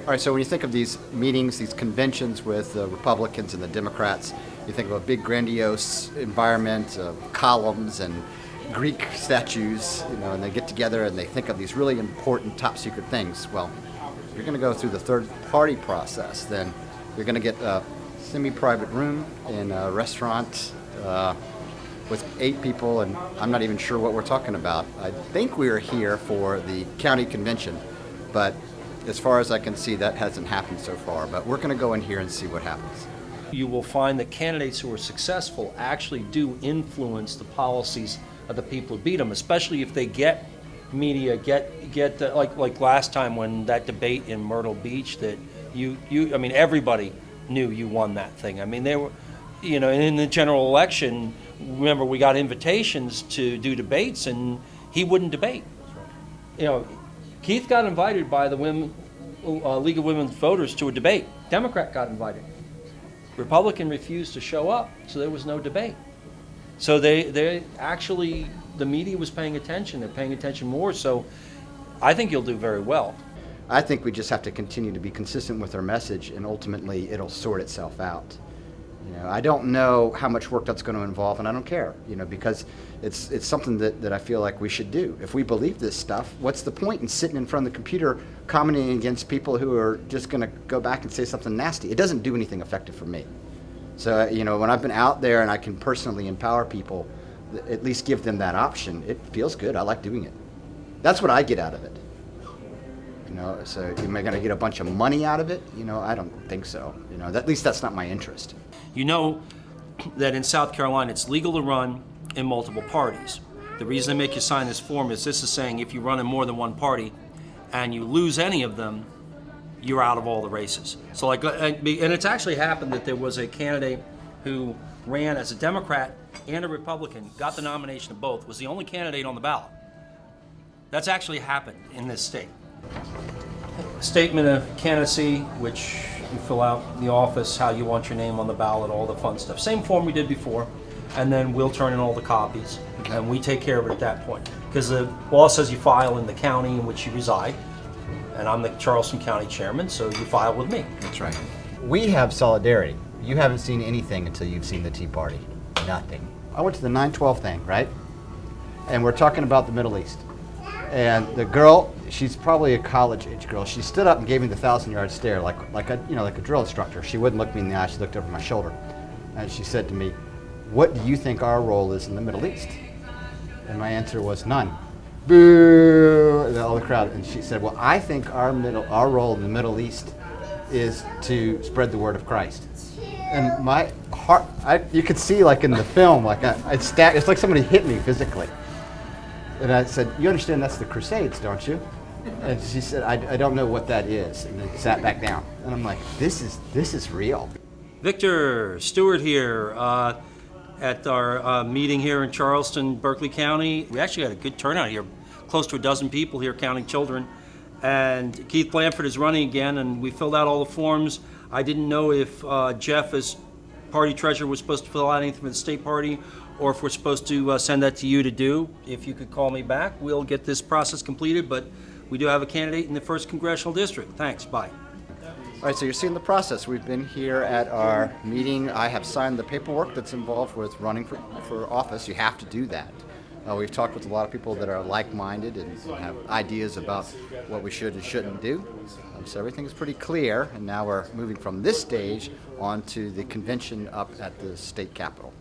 All right, so when you think of these meetings, these conventions with the Republicans and the Democrats, you think of a big grandiose environment of columns and Greek statues, and they get together and they think of these really important top secret things. Well, if you're going to go through the third party process, then you're going to get a semi-private room in a restaurant with 8 people, and I'm not even sure what we're talking about. I think we are here for the county convention, but as far as I can see, that hasn't happened so far. But we're going to go in here and see what happens. You will find that candidates who are successful actually do influence the policies of the people who beat them, especially if they get media, like last time when that debate in Myrtle Beach that I mean, everybody knew you won that thing. I mean, they were, in the general election, remember we got invitations to do debates and he wouldn't debate. Keith got invited by the League of Women's Voters to a debate. Democrat got invited. Republican refused to show up, so there was no debate. So they actually, the media was paying attention. They're paying attention more, so I think you'll do very well. I think we just have to continue to be consistent with our message, and ultimately it'll sort itself out. I don't know how much work that's going to involve, and I don't care, because it's something that I feel like we should do. If we believe this stuff, what's the point in sitting in front of the computer commenting against people who are just going to go back and say something nasty? It doesn't do anything effective for me. So, when I've been out there and I can personally empower people, at least give them that option, it feels good. I like doing it. That's what I get out of it. So am I going to get a bunch of money out of it? I don't think so. At least that's not my interest. You know that in South Carolina it's legal to run in multiple parties. The reason they make you sign this form is this is saying if you run in more than one party and you lose any of them, you're out of all the races. So and it's actually happened that there was a candidate who ran as a Democrat and a Republican, got the nomination of both, was the only candidate on the ballot. That's actually happened in this state. Statement of candidacy, which you fill out in the office, how you want your name on the ballot, all the fun stuff. Same form we did before, and then we'll turn in all the copies, and we take care of it at that point. Because the law says you file in the county in which you reside, and I'm the Charleston County Chairman, so you file with me. That's right. We have solidarity. You haven't seen anything until you've seen the Tea Party. Nothing. I went to the 9/12 thing, right? And we're talking about the Middle East. And the girl, she's probably a college-age girl. She stood up and gave me the 1,000-yard stare, like a drill instructor. She wouldn't look me in the eye. She looked over my shoulder, and she said to me, "What do you think our role is in the Middle East?" And my answer was none. Boo! And all the crowd. And she said, "Well, I think our role in the Middle East is to spread the word of Christ." And my heart, you could see, like in the film, it's like somebody hit me physically. And I said, "You understand that's the Crusades, don't you?" And she said, I don't know what that is," and then sat back down. And I'm like, this is real. Victor Stewart here at our meeting here in Charleston, Berkeley County. We actually had a good turnout here, close to a dozen people here counting children. And Keith Blandford is running again, and we filled out all the forms. I didn't know if Jeff, as party treasurer, was supposed to fill out anything for the state party, or if we're supposed to send that to you to do. If you could call me back, we'll get this process completed, but we do have a candidate in the 1st Congressional District. Thanks, bye. All right, so you're seeing the process. We've been here at our meeting. I have signed the paperwork that's involved with running for office. You have to do that. We've talked with a lot of people that are like-minded and have ideas about what we should and shouldn't do. So everything is pretty clear, and now we're moving from this stage on to the convention up at the state capitol.